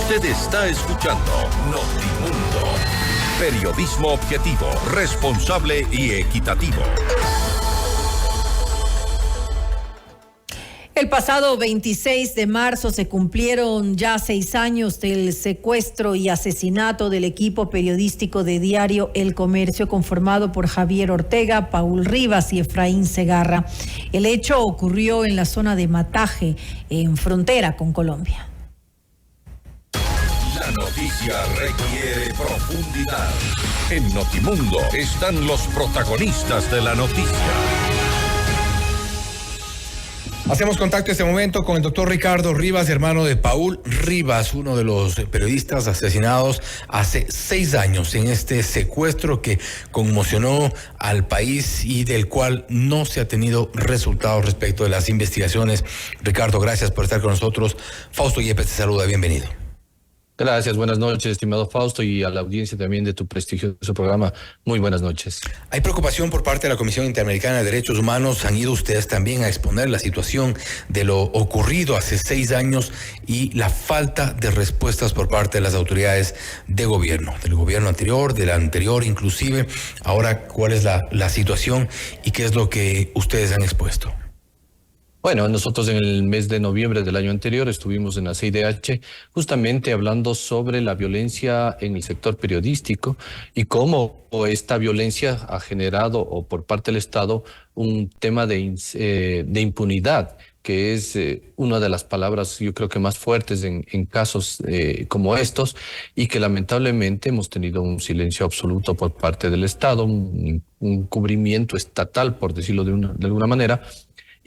Usted está escuchando Notimundo. Periodismo objetivo, responsable y equitativo. El pasado 26 de marzo se cumplieron ya 6 años del secuestro y asesinato del equipo periodístico de diario El Comercio, conformado por Javier Ortega, Paul Rivas y Efraín Segarra. El hecho ocurrió en la zona de Mataje, en frontera con Colombia. La noticia requiere profundidad. En Notimundo están los protagonistas de la noticia. Hacemos contacto en este momento con el doctor Ricardo Rivas, hermano de Paul Rivas, uno de los periodistas asesinados hace 6 años en este secuestro que conmocionó al país y del cual no se ha tenido resultados respecto de las investigaciones. Ricardo, gracias por estar con nosotros. Fausto Yepes te saluda, bienvenido. Gracias, buenas noches, estimado Fausto, y a la audiencia también de tu prestigioso programa. Muy buenas noches. Hay preocupación por parte de la Comisión Interamericana de Derechos Humanos. Han ido ustedes también a exponer la situación de lo ocurrido hace 6 años y la falta de respuestas por parte de las autoridades de gobierno, del gobierno anterior, del anterior inclusive. Ahora, ¿cuál es la situación y qué es lo que ustedes han expuesto? Bueno, nosotros en el mes de noviembre del año anterior estuvimos en la CIDH justamente hablando sobre la violencia en el sector periodístico y cómo esta violencia ha generado, o por parte del Estado, un tema de impunidad, que es una de las palabras yo creo que más fuertes en casos como estos, y que lamentablemente hemos tenido un silencio absoluto por parte del Estado, un cubrimiento estatal, por decirlo de alguna manera.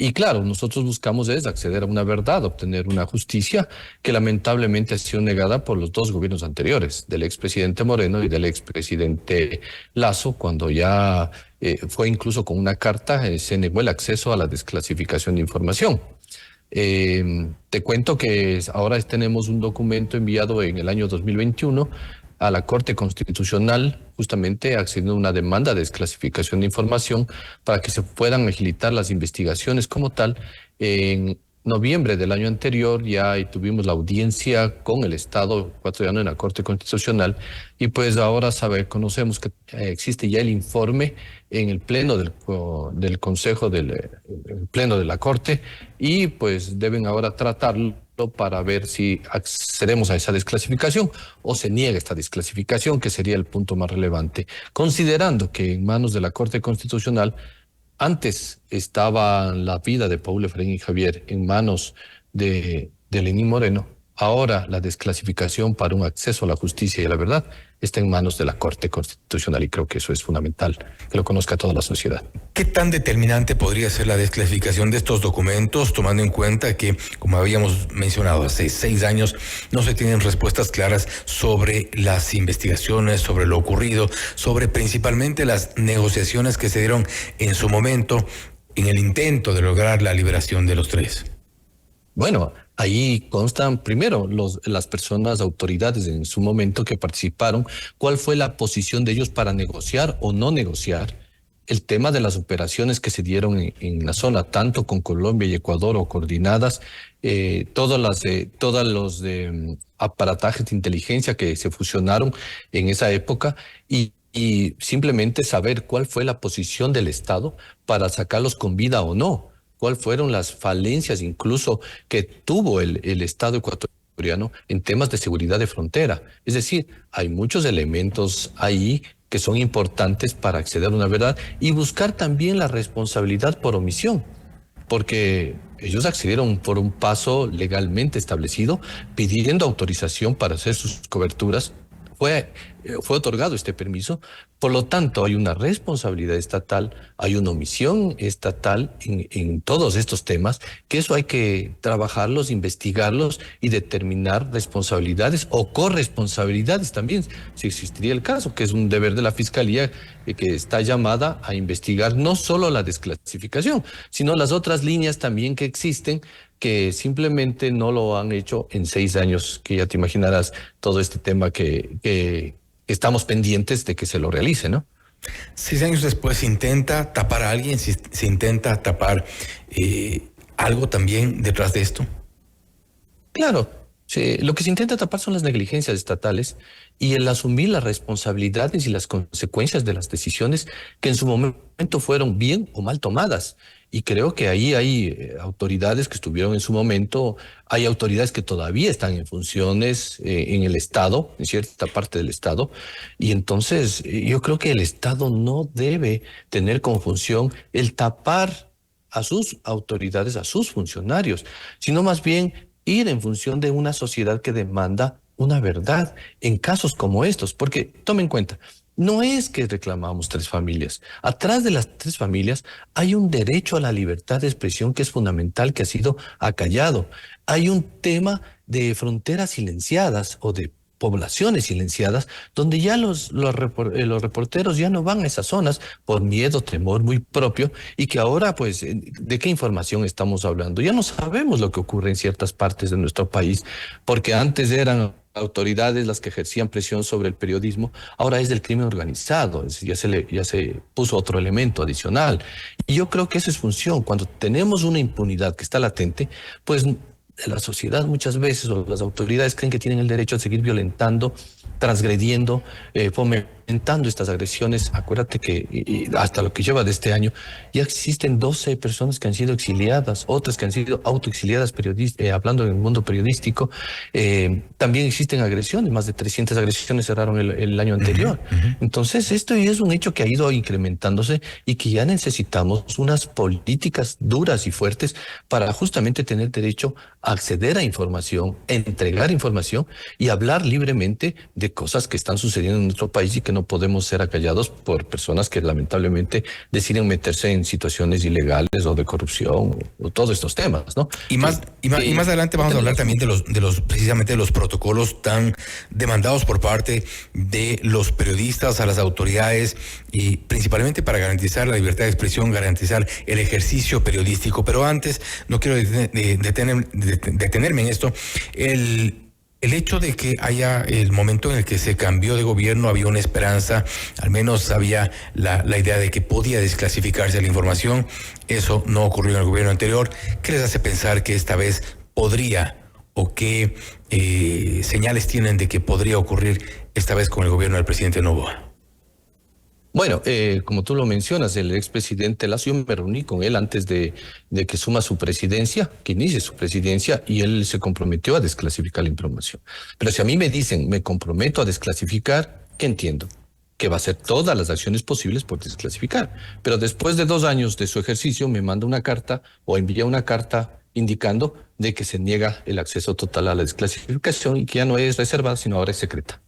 Y claro, nosotros buscamos es acceder a una verdad, obtener una justicia que lamentablemente ha sido negada por los 2 gobiernos anteriores, del expresidente Moreno y del expresidente Lasso, cuando ya fue incluso con una carta, se negó el acceso a la desclasificación de información. Te cuento que ahora tenemos un documento enviado en el año 2021 a la Corte Constitucional, justamente accediendo a una demanda de desclasificación de información para que se puedan agilitar las investigaciones como tal. En noviembre del año anterior ya tuvimos la audiencia con el Estado ecuatoriano en la Corte Constitucional, y pues ahora conocemos que existe ya el informe en el pleno del Consejo, el pleno de la Corte, y pues deben ahora tratarlo para ver si accedemos a esa desclasificación o se niega esta desclasificación, que sería el punto más relevante, considerando que en manos de la Corte Constitucional antes estaba la vida de Paul, Efraín y Javier en manos de Lenín Moreno. Ahora la desclasificación para un acceso a la justicia y a la verdad está en manos de la Corte Constitucional, y creo que eso es fundamental, que lo conozca toda la sociedad. ¿Qué tan determinante podría ser la desclasificación de estos documentos, tomando en cuenta que, como habíamos mencionado, hace 6 años no se tienen respuestas claras sobre las investigaciones, sobre lo ocurrido, sobre principalmente las negociaciones que se dieron en su momento en el intento de lograr la liberación de los 3? Bueno, ahí constan primero las personas, autoridades en su momento que participaron, cuál fue la posición de ellos para negociar o no negociar el tema de las operaciones que se dieron en la zona, tanto con Colombia y Ecuador o coordinadas, todos los aparatajes de inteligencia que se fusionaron en esa época, y simplemente saber cuál fue la posición del Estado para sacarlos con vida o no. ¿Cuáles fueron las falencias incluso que tuvo el Estado ecuatoriano en temas de seguridad de frontera? Es decir, hay muchos elementos ahí que son importantes para acceder a una verdad y buscar también la responsabilidad por omisión, porque ellos accedieron por un paso legalmente establecido, pidiendo autorización para hacer sus coberturas. Fue otorgado este permiso, por lo tanto hay una responsabilidad estatal, hay una omisión estatal en todos estos temas, que eso hay que trabajarlos, investigarlos y determinar responsabilidades o corresponsabilidades también, si existiría el caso, que es un deber de la Fiscalía que está llamada a investigar no solo la desclasificación, sino las otras líneas también que existen, que simplemente no lo han hecho en 6 años, que ya te imaginarás todo este tema que estamos pendientes de que se lo realice, ¿no? 6 años después se intenta tapar a alguien, se intenta tapar algo también detrás de esto. Claro, Lo que se intenta tapar son las negligencias estatales y el asumir las responsabilidades y las consecuencias de las decisiones que en su momento fueron bien o mal tomadas. Y creo que ahí hay autoridades que estuvieron en su momento, hay autoridades que todavía están en funciones en el Estado, en cierta parte del Estado, y entonces yo creo que el Estado no debe tener como función el tapar a sus autoridades, a sus funcionarios, sino más bien ir en función de una sociedad que demanda una verdad en casos como estos, porque tomen en cuenta, no es que reclamamos tres familias. Atrás de las tres familias hay un derecho a la libertad de expresión que es fundamental, que ha sido acallado. Hay un tema de fronteras silenciadas o de poblaciones silenciadas, donde ya los reporteros ya no van a esas zonas por miedo, temor muy propio, y que ahora, pues, ¿de qué información estamos hablando? Ya no sabemos lo que ocurre en ciertas partes de nuestro país, porque antes eran autoridades las que ejercían presión sobre el periodismo, ahora es del crimen organizado, ya se puso otro elemento adicional. Y yo creo que eso es función. Cuando tenemos una impunidad que está latente, pues la sociedad muchas veces o las autoridades creen que tienen el derecho a seguir violentando, transgrediendo, fomentando estas agresiones. Acuérdate que hasta lo que lleva de este año ya existen 12 personas que han sido exiliadas, otras que han sido autoexiliadas hablando en el mundo periodístico. También existen agresiones, más de 300 agresiones cerraron el año anterior. Entonces esto es un hecho que ha ido incrementándose y que ya necesitamos unas políticas duras y fuertes para justamente tener derecho a acceder a información, entregar información y hablar libremente de cosas que están sucediendo en nuestro país y que no podemos ser acallados por personas que lamentablemente deciden meterse en situaciones ilegales o de corrupción o todos estos temas, ¿no? Y más adelante vamos a hablar también precisamente de los protocolos tan demandados por parte de los periodistas a las autoridades y principalmente para garantizar la libertad de expresión, garantizar el ejercicio periodístico. Pero antes, no quiero detenerme en esto. El hecho de que haya el momento en el que se cambió de gobierno, había una esperanza, al menos había la idea de que podía desclasificarse la información. Eso no ocurrió en el gobierno anterior. ¿Qué les hace pensar que esta vez podría, o qué señales tienen de que podría ocurrir esta vez con el gobierno del presidente Noboa? Bueno, como tú lo mencionas, el expresidente Lasso, yo me reuní con él antes de que suma su presidencia, que inicie su presidencia, y él se comprometió a desclasificar la información. Pero si a mí me dicen, me comprometo a desclasificar, ¿qué entiendo? Que va a hacer todas las acciones posibles por desclasificar. Pero después de 2 años de su ejercicio, me manda una carta o envía una carta indicando de que se niega el acceso total a la desclasificación y que ya no es reservada, sino ahora es secreta.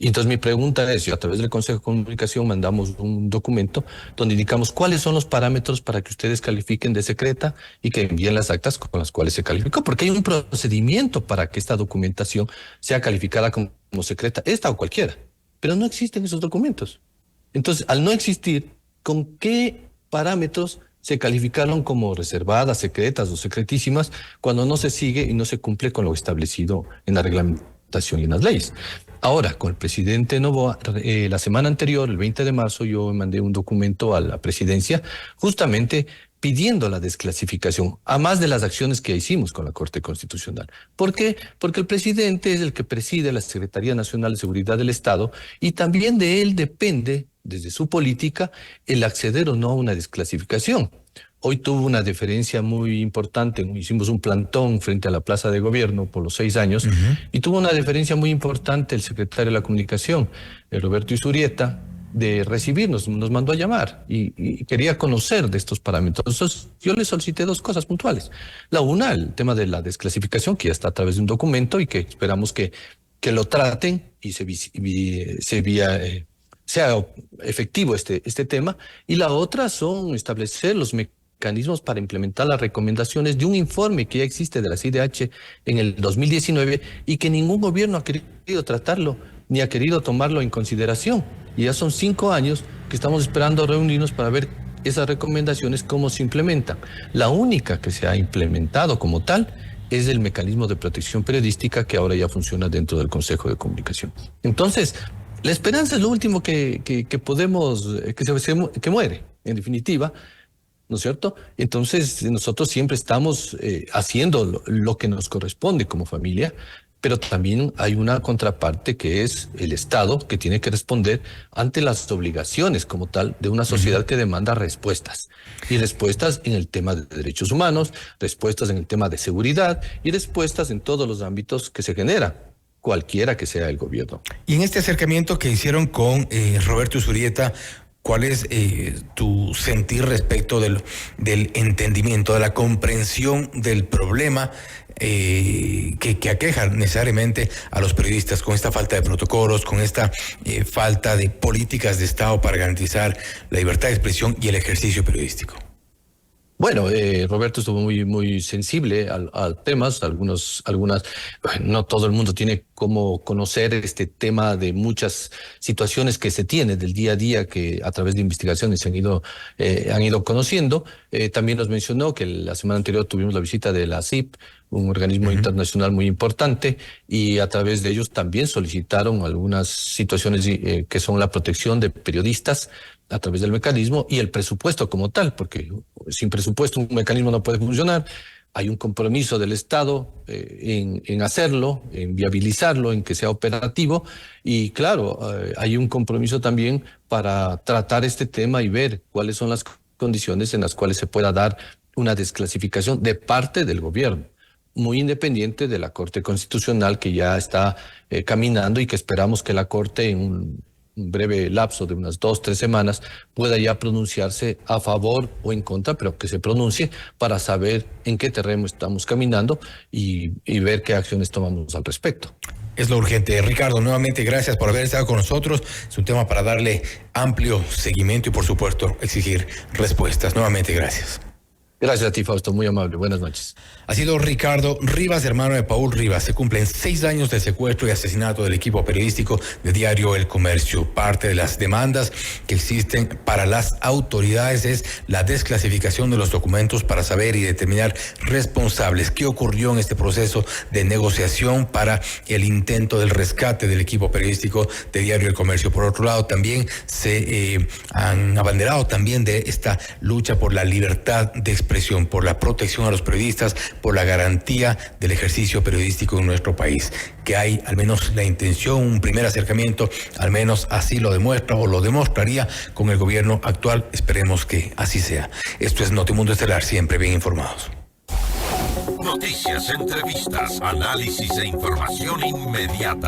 Y entonces mi pregunta es, yo a través del Consejo de Comunicación mandamos un documento donde indicamos cuáles son los parámetros para que ustedes califiquen de secreta y que envíen las actas con las cuales se calificó, porque hay un procedimiento para que esta documentación sea calificada como secreta, esta o cualquiera, pero no existen esos documentos. Entonces, al no existir, ¿con qué parámetros se calificaron como reservadas, secretas o secretísimas cuando no se sigue y no se cumple con lo establecido en la reglamentación y en las leyes? Ahora, con el presidente Noboa, la semana anterior, el 20 de marzo, yo mandé un documento a la presidencia justamente pidiendo la desclasificación, a más de las acciones que hicimos con la Corte Constitucional. ¿Por qué? Porque el presidente es el que preside la Secretaría Nacional de Seguridad del Estado y también de él depende, desde su política, el acceder o no a una desclasificación. Hoy tuvo una deferencia muy importante, hicimos un plantón frente a la Plaza de Gobierno por los 6 años, y tuvo una deferencia muy importante el secretario de la Comunicación, Roberto Izurieta, de recibirnos, nos mandó a llamar y quería conocer de estos parámetros. Entonces, yo le solicité 2 cosas puntuales. La una, el tema de la desclasificación, que ya está a través de un documento y que esperamos que lo traten y sea efectivo este tema. Y la otra son establecer los mecanismos para implementar las recomendaciones de un informe que ya existe de la CIDH en el 2019 y que ningún gobierno ha querido tratarlo ni ha querido tomarlo en consideración. Y ya son 5 años que estamos esperando reunirnos para ver esas recomendaciones cómo se implementan. La única que se ha implementado como tal es el mecanismo de protección periodística que ahora ya funciona dentro del Consejo de Comunicación. Entonces, la esperanza es lo último que podemos, que muere, en definitiva. ¿no es cierto? Entonces, nosotros siempre estamos haciendo lo que nos corresponde como familia, pero también hay una contraparte que es el Estado, que tiene que responder ante las obligaciones como tal de una sociedad que demanda respuestas. Y respuestas en el tema de derechos humanos, respuestas en el tema de seguridad y respuestas en todos los ámbitos que se generan, cualquiera que sea el gobierno. Y en este acercamiento que hicieron con Roberto Usurieta, ¿cuál es tu sentir respecto del entendimiento, de la comprensión del problema que aqueja necesariamente a los periodistas con esta falta de protocolos, con esta falta de políticas de Estado para garantizar la libertad de expresión y el ejercicio periodístico? Bueno, Roberto estuvo muy sensible al temas, no todo el mundo tiene cómo conocer este tema de muchas situaciones que se tiene del día a día que a través de investigaciones han ido conociendo. También nos mencionó que la semana anterior tuvimos la visita de la CIP, un organismo internacional muy importante, y a través de ellos también solicitaron algunas situaciones que son la protección de periodistas a través del mecanismo y el presupuesto como tal, porque sin presupuesto un mecanismo no puede funcionar. Hay un compromiso del Estado en hacerlo, en viabilizarlo, en que sea operativo, y claro, hay un compromiso también para tratar este tema y ver cuáles son las condiciones en las cuales se pueda dar una desclasificación de parte del gobierno, muy independiente de la Corte Constitucional, que ya está caminando y que esperamos que la Corte en un breve lapso de unas 2-3 semanas pueda ya pronunciarse a favor o en contra, pero que se pronuncie para saber en qué terreno estamos caminando y ver qué acciones tomamos al respecto. Es lo urgente. Ricardo, nuevamente gracias por haber estado con nosotros. Es un tema para darle amplio seguimiento y, por supuesto, exigir respuestas. Nuevamente gracias. Gracias a ti, Fausto, muy amable. Buenas noches. Ha sido Ricardo Rivas, hermano de Paul Rivas. Se cumplen 6 años del secuestro y asesinato del equipo periodístico de diario El Comercio. Parte de las demandas que existen para las autoridades es la desclasificación de los documentos para saber y determinar responsables. ¿Qué ocurrió en este proceso de negociación para el intento del rescate del equipo periodístico de diario El Comercio? Por otro lado, también se han abanderado también de esta lucha por la libertad de expresión, por la protección a los periodistas, por la garantía del ejercicio periodístico en nuestro país. Que hay al menos la intención, un primer acercamiento, al menos así lo demuestra o lo demostraría con el gobierno actual. Esperemos que así sea. Esto es Notimundo Estelar, siempre bien informados. Noticias, entrevistas, análisis e información inmediata.